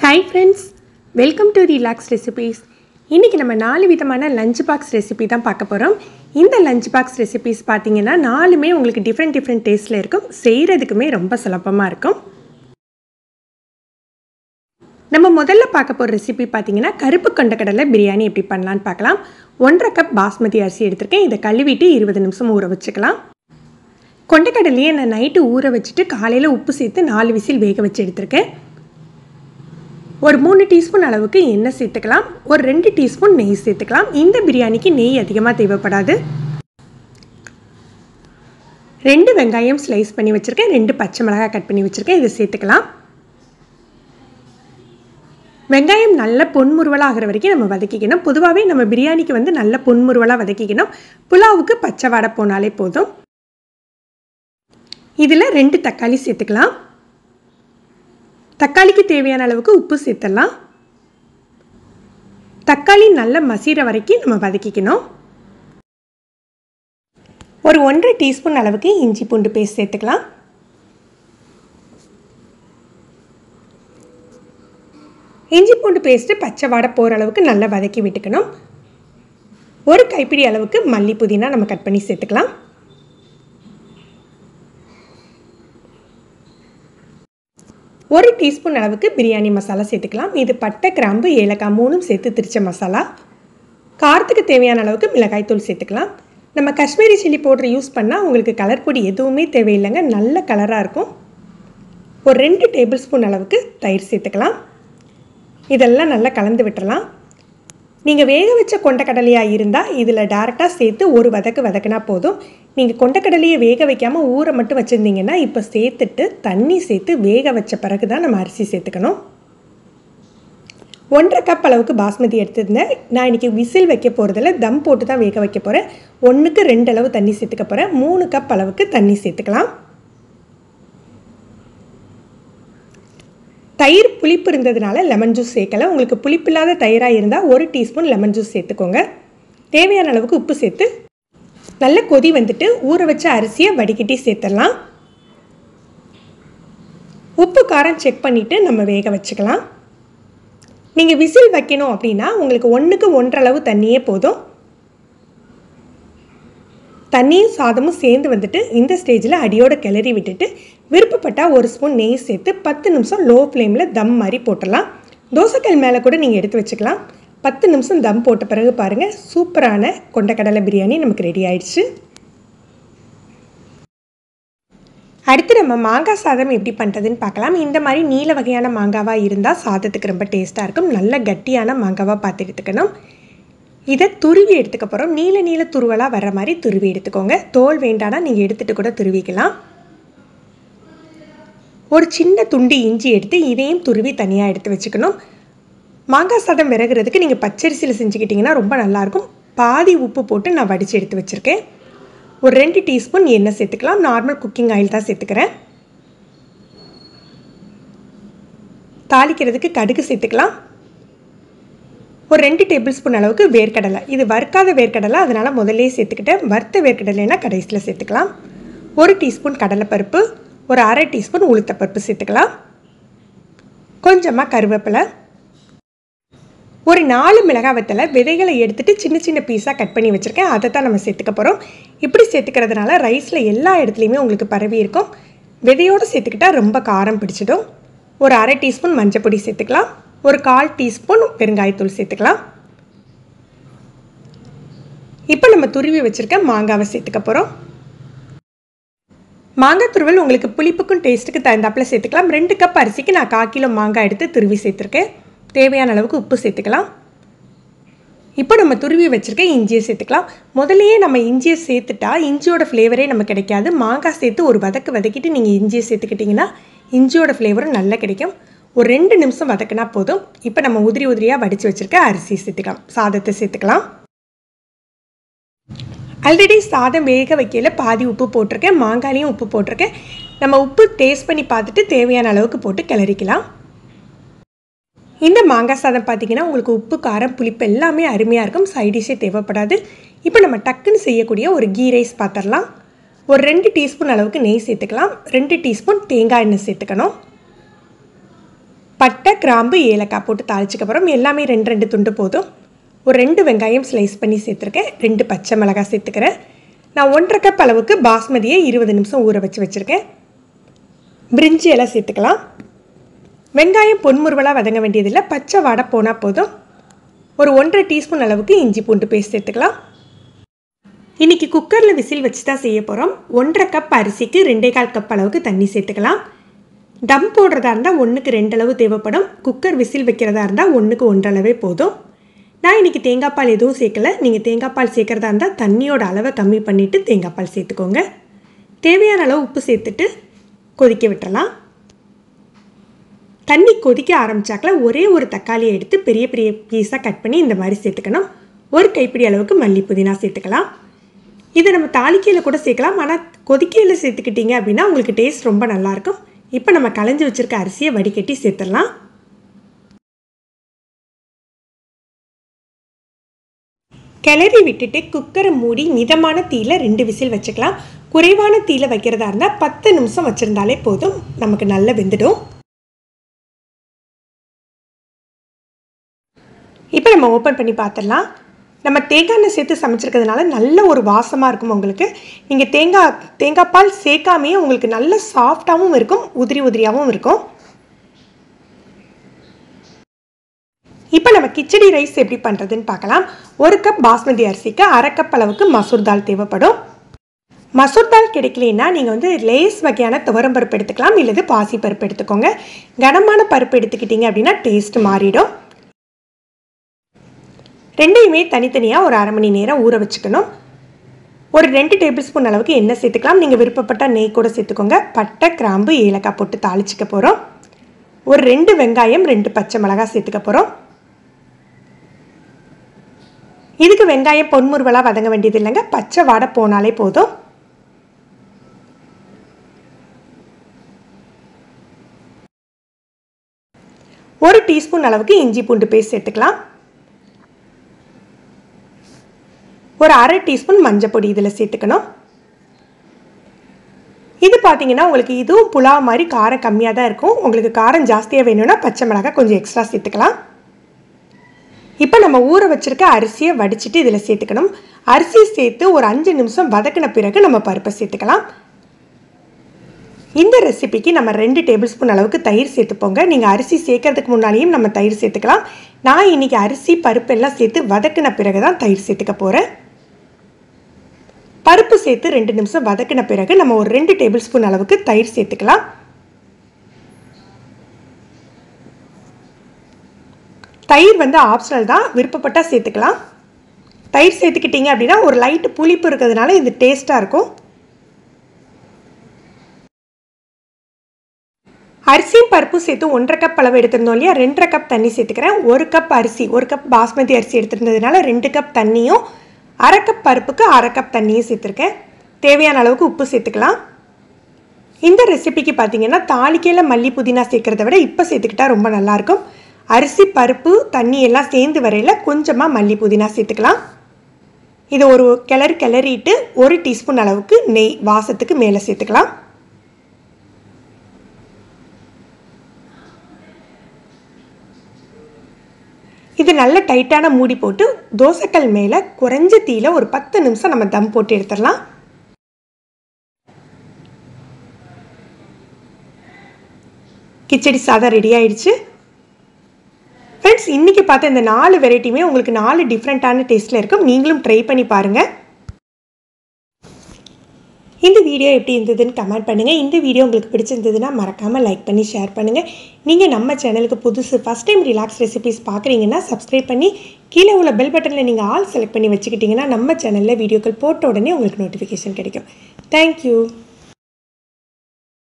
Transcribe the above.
Hi friends, welcome to Relax Recipes. இன்னைக்கு நம்ம 4 விதமான லஞ்ச் பாக்ஸ் ரெசிபி தான் பார்க்க போறோம். இந்த லஞ்ச் பாக்ஸ் ரெசிபீஸ் பாத்தீங்கன்னா நாலுமே உங்களுக்கு டிஃபரண்ட் டேஸ்ட்ல இருக்கும். செய்யிறதுக்குமே ரொம்ப சுலபமா இருக்கும். நம்ம முதல்ல பார்க்க போற ரெசிபி பாத்தீங்கன்னா கருப்பு கொண்டக்கடலை பிரியாணி எப்படி பண்ணலாம்னு பார்க்கலாம். 1.5 கப் பாஸ்மதி அரிசி எடுத்துர்க்கேன். இத கழுவிட்டு 20 நிமிஷம் ஊற வச்சுக்கலாம். கொண்டக்கடலையை நான் நைட் ஊற வச்சிட்டு காலையில உப்பு சேர்த்து 4 விசில் வேக வச்சு எடுத்துர்க்கேன். ஒரு 3 டீஸ்பூன் அளவுக்கு எண்ணெய் சேர்த்துக்கலாம். ஒரு 2 டீஸ்பூன் நெய் சேர்த்துக்கலாம். இந்த பிரியாணிக்கு நெய் அதிகமாக தேவைப்படாது. 2 வெங்காயம் ஸ்லைஸ் பண்ணி வச்சுருக்கேன். 2 பச்சை மிளகாய் கட் பண்ணி வச்சுருக்கேன். இதை சேர்த்துக்கலாம். வெங்காயம் நல்ல பொன்முறுவலாக ஆகிற வரைக்கும் நம்ம வதக்கிக்கணும். பொதுவாகவே நம்ம பிரியாணிக்கு நல்ல பொன்முறுவலாக வதக்கிக்கணும். புலாவுக்கு பச்சை வாடை போனாலே போதும். இதில் 2 தக்காளி சேர்த்துக்கலாம். தக்காளிக்கு தேவையான அளவுக்கு உப்பு சேர்த்துடலாம். தக்காளி நல்ல மசிற வரைக்கும் நம்ம வதக்கிக்கணும். ஒரு 1.5 டீஸ்பூன் அளவுக்கு இஞ்சி பூண்டு பேஸ்ட் சேர்த்துக்கலாம். இஞ்சி பூண்டு பேஸ்ட்டு பச்சை வாடை போகிற அளவுக்கு நல்லா வதக்கி விட்டுக்கணும். ஒரு கைப்பிடி அளவுக்கு மல்லி புதினா நம்ம கட் பண்ணி சேர்த்துக்கலாம். ஒரு டீஸ்பூன் அளவுக்கு பிரியாணி மசாலா சேர்த்துக்கலாம். இது பட்டை, கிராம்பு, ஏலக்காய் 3 சேர்த்து திரிச்ச மசாலா. காரத்துக்கு தேவையான அளவுக்கு மிளகாய் தூள் சேர்த்துக்கலாம். நம்ம காஷ்மீரி சில்லி பவுடர் யூஸ் பண்ணால் உங்களுக்கு கலர் பொடி எதுவுமே தேவையில்லைங்க. நல்ல கலராக இருக்கும். ஒரு 2 டேபிள் ஸ்பூன் அளவுக்கு தயிர் சேர்த்துக்கலாம். இதெல்லாம் நல்லா கலந்து விட்டுறலாம். நீங்கள் வேக வச்ச கொண்டக்கடலையாக இருந்தால் இதில் டேரெக்டாக சேர்த்து ஒரு வதக்குனா போதும். நீங்கள் கொண்டக்கடலையை வேக வைக்காமல் ஊற மட்டும் வச்சுருந்தீங்கன்னா இப்போ சேர்த்துட்டு தண்ணி சேர்த்து வேக வச்ச பிறகு தான் நம்ம அரிசி சேர்த்துக்கணும். 1.5 கப் அளவுக்கு பாஸ்மதி எடுத்துருந்தேன். நான் இன்றைக்கி விசில் வைக்க போகிறதில்ல, தம் போட்டு தான் வேக வைக்க போகிறேன். 1க்கு 2 அளவு தண்ணி சேர்த்துக்க போகிறேன். 3 கப் அளவுக்கு தண்ணி சேர்த்துக்கலாம். தயிர் புளிப்பு இருந்ததுனால லெமன் ஜூஸ் சேர்க்கலை. உங்களுக்கு புளிப்பு இல்லாத தயிராக இருந்தால் 1 டீஸ்பூன் லெமன் ஜூஸ் சேர்த்துக்கோங்க. தேவையான அளவுக்கு உப்பு சேர்த்து நல்ல கொதி வந்துட்டு ஊற வச்ச அரிசியை வடிகட்டி சேர்த்துடலாம். உப்பு காரம் செக் பண்ணிவிட்டு நம்ம வேக வச்சுக்கலாம். நீங்கள் விசில் வைக்கணும் அப்படின்னா உங்களுக்கு 1க்கு 1.5 அளவு தண்ணியே போதும். தண்ணியும் சாதமும் சேர்ந்து வந்துட்டு இந்த ஸ்டேஜில் அடியோடு கிளறி விட்டுட்டு விருப்பப்பட்டால் 1 ஸ்பூன் நெய் சேர்த்து 10 நிமிஷம் லோ ஃப்ளேமில் தம் மாதிரி போட்டுடலாம். தோசைக்கல் மேலே கூட நீங்கள் எடுத்து வச்சுக்கலாம். 10 நிமிஷம் தம் போட்ட பிறகு பாருங்கள், சூப்பரான கொண்டக்கடலை பிரியாணி நமக்கு ரெடி ஆயிடுச்சு. அடுத்து நம்ம மாங்காய் சாதம் எப்படி பண்ணுறதுன்னு பார்க்கலாம். இந்த மாதிரி நீல வகையான மாங்காவாக இருந்தால் சாதத்துக்கு ரொம்ப டேஸ்ட்டாக இருக்கும். நல்ல கட்டியான மாங்காவாக பார்த்து எடுத்துக்கணும். இதை துருவி எடுத்துக்க போகிறோம். நீல துருவலாக வர்ற மாதிரி துருவி எடுத்துக்கோங்க. தோல் வேண்டானா நீங்கள் எடுத்துகிட்டு கூட துருவிக்கலாம். ஒரு சின்ன துண்டு இஞ்சி எடுத்து இதையும் துருவி தனியாக எடுத்து வச்சுக்கணும். மாங்காய் சாதம் விறகுறதுக்கு நீங்கள் பச்சரிசியில் செஞ்சுக்கிட்டிங்கன்னா ரொம்ப நல்லாயிருக்கும். பாதி உப்பு போட்டு நான் வடித்து எடுத்து வச்சுருக்கேன். ஒரு 2 டீஸ்பூன் எண்ணெய் சேர்த்துக்கலாம். நார்மல் குக்கிங் ஆயில் தான் சேர்த்துக்கிறேன். தாளிக்கிறதுக்கு கடுகு சேர்த்துக்கலாம். ஒரு 2 டேபிள் ஸ்பூன் அளவுக்கு வேர்க்கடலை. இது வறுக்காத வேர்க்கடலை, அதனால் முதல்லே சேர்த்துக்கிட்டேன். வறுத்த வேர்க்கடலைன்னா கடைசியில் சேர்த்துக்கலாம். 1 டீஸ்பூன் கடலைப்பருப்பு, ஒரு 1/2 டீஸ்பூன் உளுத்தப்பருப்பு சேர்த்துக்கலாம். கொஞ்சமாக கருவேப்பிலை, ஒரு 4 மிளகாய் வத்தலை விதைகளை எடுத்துகிட்டு சின்ன பீஸாக கட் பண்ணி வச்சுருக்கேன். அதை தான் நம்ம சேர்த்துக்க போகிறோம். இப்படி சேர்த்துக்கிறதுனால ரைஸில் எல்லா இடத்துலையுமே உங்களுக்கு பரவி இருக்கும். விதையோடு சேர்த்துக்கிட்டால் ரொம்ப காரம் பிடிச்சிடும். ஒரு 1/2 டீஸ்பூன் மஞ்சள் பொடி சேர்த்துக்கலாம். ஒரு 1/4 டீஸ்பூன் பெருங்காயத்தூள் சேர்த்துக்கலாம். இப்போ நம்ம துருவி வச்சுருக்க மாங்காவை சேர்த்துக்க போகிறோம். மாங்காய் துருவல் உங்களுக்கு புளிப்புக்கும் டேஸ்ட்டுக்கு தகுந்தாப்பில் சேர்த்துக்கலாம். 2 கப் அரிசிக்கு நான் 1/4 கிலோ மாங்காய் எடுத்து துருவி சேர்த்துருக்கேன். தேவையான அளவுக்கு உப்பு சேர்த்துக்கலாம். இப்போ நம்ம துருவி வச்சுருக்க இஞ்சியை சேர்த்துக்கலாம். முதலையே நம்ம இஞ்சியை சேர்த்துட்டா இஞ்சியோட ஃப்ளேவரே நமக்கு கிடைக்காது. மாங்காய் சேர்த்து ஒரு வதக்கிட்டு நீங்கள் இஞ்சியை சேர்த்துக்கிட்டிங்கன்னா இஞ்சியோட ஃப்ளேவரும் நல்லா கிடைக்கும். ஒரு 2 நிமிஷம் வதக்கினா போதும். இப்போ நம்ம உதிரியாக வடித்து வச்சுருக்க அரிசி சேர்த்துக்கலாம். சாதத்தை சேர்த்துக்கலாம். ஆல்ரெடி சாதம் வேக வைக்கல பாதி உப்பு போட்டிருக்கேன். மாங்காயிலையும் உப்பு போட்டிருக்கேன். நம்ம உப்பு டேஸ்ட் பண்ணி பார்த்துட்டு தேவையான அளவுக்கு போட்டு கிளறிக்கலாம். இந்த மாங்காய் சாதம் பார்த்திங்கன்னா உங்களுக்கு உப்பு, காரம், புளிப்பு எல்லாமே அருமையாக இருக்கும். சைடிஷே தேவைப்படாது. இப்போ நம்ம டக்குன்னு செய்யக்கூடிய ஒரு கீ ரைஸ் பார்த்துடலாம். ஒரு 2 டீஸ்பூன் அளவுக்கு நெய் சேர்த்துக்கலாம். 2 டீஸ்பூன் தேங்காய் எண்ணெய் சேர்த்துக்கணும். பட்டை, கிராம்பு, ஏலக்காய் போட்டு தாளிச்சுக்க போகிறோம். எல்லாமே 2 துண்டு போதும். ஒரு 2 வெங்காயம் ஸ்லைஸ் பண்ணி சேர்த்துருக்கேன். 2 பச்சை மிளகாய் சேர்த்துக்கிறேன். நான் 1.5 கப் அளவுக்கு பாஸ்மதியை 20 நிமிஷம் ஊற வச்சுருக்கேன். பிரிஞ்சி எல்லாம் சேர்த்துக்கலாம். வெங்காயம் பொன்முறுவலாக வதங்க வேண்டியதில்லை, பச்சை வாடை போனால் போதும். ஒரு 1.5 டீஸ்பூன் அளவுக்கு இஞ்சி பூண்டு பேஸ்ட் சேர்த்துக்கலாம். இன்றைக்கி குக்கரில் விசில் வச்சு தான் செய்ய போகிறோம். 1.5 கப் அரிசிக்கு 2.25 கப் அளவுக்கு தண்ணி சேர்த்துக்கலாம். தம் போடுறதா இருந்தால் 1க்கு 2 அளவு தேவைப்படும். குக்கர் விசில் வைக்கிறதா இருந்தால் 1க்கு 1 அளவே போதும். நான் இன்றைக்கி தேங்காய் பால் எதுவும் சேர்க்கலை. நீங்கள் தேங்காய் பால் சேர்க்குறதா இருந்தால் தண்ணியோட அளவை கம்மி பண்ணிவிட்டு தேங்காய் பால் சேர்த்துக்கோங்க. தேவையான அளவு உப்பு சேர்த்துட்டு கொதிக்க விட்டுறலாம். தண்ணி கொதிக்க ஆரம்பித்தாக்கில் ஒரே ஒரு தக்காளியை எடுத்து பெரிய பெரிய பீஸாக கட் பண்ணி இந்த மாதிரி சேர்த்துக்கணும். ஒரு கைப்பிடி அளவுக்கு மல்லி புதினா சேர்த்துக்கலாம். இதை நம்ம தாளிக்கையில் கூட சேர்க்கலாம், ஆனால் கொதிக்கையில் சேர்த்துக்கிட்டிங்க அப்படின்னா உங்களுக்கு டேஸ்ட் ரொம்ப நல்லாயிருக்கும். இப்போ நம்ம களைஞ்சி வச்சுருக்க அரிசியை வடிகட்டி சேர்த்துடலாம். கிளறி விட்டுட்டு குக்கரை மூடி மிதமான தீயில் 2 விசில் வச்சுக்கலாம். குறைவான தீயில் வைக்கிறதா இருந்தால் 10 நிமிஷம் வச்சுருந்தாலே போதும், நமக்கு நல்லா வெந்துடும். இப்போ நம்ம ஓப்பன் பண்ணி பார்த்துடலாம். நம்ம தேங்காய் எண்ணெய் சேர்த்து சமைச்சிருக்கிறதுனால நல்ல ஒரு வாசமாக இருக்கும். உங்களுக்கு நீங்கள் தேங்காய் பால் சேர்க்காமையே உங்களுக்கு நல்ல சாஃப்டாகவும் இருக்கும், உதிரி உதிரியாகவும் இருக்கும். இப்போ நம்ம கிச்சடி ரைஸ் எப்படி பண்ணுறதுன்னு பார்க்கலாம். 1 கப் பாஸ்மதி அரிசிக்கு 1/2 கப் அளவுக்கு மசூர் தால் தேவைப்படும். மசூர் தால் கிடைக்கலன்னா நீங்கள் லேஸ் வகையான துவரம்பருப்பு எடுத்துக்கலாம், இல்லது பாசி பருப்பு எடுத்துக்கோங்க. கனமான பருப்பு எடுத்துக்கிட்டிங்க அப்படின்னா டேஸ்ட் மாறிடும். ரெண்டையுமே தனித்தனியாக ஒரு 1/2 மணி நேரம் ஊற வச்சுக்கணும். ஒரு 2 டேபிள் ஸ்பூன் அளவுக்கு எண்ணெய் சேர்த்துக்கலாம். நீங்கள் விருப்பப்பட்ட நெய் கூட சேர்த்துக்கோங்க. பட்டை, கிராம்பு, ஏலக்காய் போட்டு தாளிச்சிக்க போகிறோம். ஒரு 2 வெங்காயம், 2 பச்சை மிளகாய் சேர்த்துக்க போகிறோம். இதுக்கு வெங்காயம் பொன்முறுவலாக வதங்க வேண்டியது இல்லைங்க, பச்சை வாடை போனாலே போதும். ஒரு டீஸ்பூன் அளவுக்கு இஞ்சி பூண்டு பேஸ்ட் சேர்த்துக்கலாம். ஒரு 1/2 டீஸ்பூன் மஞ்சள் பொடி இதில் சேர்த்துக்கணும். இது பார்த்தீங்கன்னா உங்களுக்கு இதுவும் புலாவ் மாதிரி காரம் கம்மியாக தான் இருக்கும். உங்களுக்கு காரம் ஜாஸ்தியாக வேணும்னா பச்சை மிளகாய் கொஞ்சம் எக்ஸ்ட்ரா சேர்த்துக்கலாம். இப்போ நம்ம ஊற வச்சுருக்க அரிசியை வடிச்சிட்டு இதில் சேர்த்துக்கணும். அரிசி சேர்த்து ஒரு 5 நிமிஷம் வதக்கின பிறகு நம்ம பருப்பை சேர்த்துக்கலாம். இந்த ரெசிபிக்கு நம்ம 2 டேபிள் ஸ்பூன் அளவுக்கு தயிர் சேர்த்துப்போங்க. நீங்கள் அரிசி சேர்க்கறதுக்கு முன்னாலேயும் நம்ம தயிர் சேர்த்துக்கலாம். நான் இன்றைக்கி அரிசி பருப்பு எல்லாம் சேர்த்து வதக்கின பிறகு தான் தயிர் சேர்த்துக்க போகிறேன். பருப்பு சேர்த்து 2 நிமிஷம் வதக்கின பிறகு நம்ம ஒரு 2 டேபிள் ஸ்பூன் அளவுக்கு தயிர் சேர்த்துக்கலாம். தயிர் ஆப்ஷனல் தான், விருப்பப்பட்டால் சேர்த்துக்கலாம். தயிர் சேர்த்துக்கிட்டிங்க அப்படின்னா ஒரு லைட்டு புளிப்பு இருக்கிறதுனால இது டேஸ்ட்டாக இருக்கும். அரிசியும் பருப்பும் சேர்த்து 1.5 கப் அளவு எடுத்திருந்தோம் இல்லையா, 2.5 கப் தண்ணி சேர்த்துக்கிறேன். 1 கப் அரிசி, 1 கப் பாஸ்மதி அரிசி எடுத்திருந்ததுனால 2 கப் தண்ணியும் 1/2 கப் பருப்புக்கு 1/2 கப் தண்ணியும் சேர்த்துருக்கேன். தேவையான அளவுக்கு உப்பு சேர்த்துக்கலாம். இந்த ரெசிபிக்கு பார்த்தீங்கன்னா தாளிக்கையில் மல்லி புதினா சேர்க்குறத விட இப்போ சேர்த்துக்கிட்டா ரொம்ப நல்லாயிருக்கும். அரிசி பருப்பு தண்ணி எல்லாம் சேர்ந்து வரையில் கொஞ்சமாக மல்லி புதினா சேர்த்துக்கலாம். இதை ஒரு கிளறிட்டு 1 டீஸ்பூன் அளவுக்கு நெய் வாசத்துக்கு மேலே சேர்த்துக்கலாம். இது நல்ல டைட்டான மூடி போட்டு தோசைக்கல் மேலே குறைஞ்ச தீயில ஒரு 10 நிமிஷம் நம்ம தம் போட்டு எடுத்துடலாம். கிச்சடி சாதம் ரெடி ஆயிடுச்சு. ஃப்ரெண்ட்ஸ், இன்றைக்கி பார்த்த இந்த 4 வெரைட்டியுமே உங்களுக்கு 4 டிஃப்ரெண்ட்டான டேஸ்ட்டில் இருக்கும். நீங்களும் ட்ரை பண்ணி பாருங்கள். இந்த வீடியோ எப்படி இருந்ததுன்னு கமெண்ட் பண்ணுங்கள். இந்த வீடியோ உங்களுக்கு பிடிச்சிருந்ததுன்னா மறக்காமல் லைக் பண்ணி ஷேர் பண்ணுங்கள். நீங்கள் நம்ம சேனலுக்கு புதுசு ஃபஸ்ட் டைம் ரிலாக்ஸ் ரெசிபிஸ் பார்க்குறீங்கன்னா சப்ஸ்கிரைப் பண்ணி கீழே உள்ள பெல் பட்டனில் நீங்கள் ஆல் செலக்ட் பண்ணி வச்சுக்கிட்டிங்கன்னா நம்ம சேனலில் வீடியோக்கள் போட்ட உடனே உங்களுக்கு நோட்டிஃபிகேஷன் கிடைக்கும். தேங்க்யூ.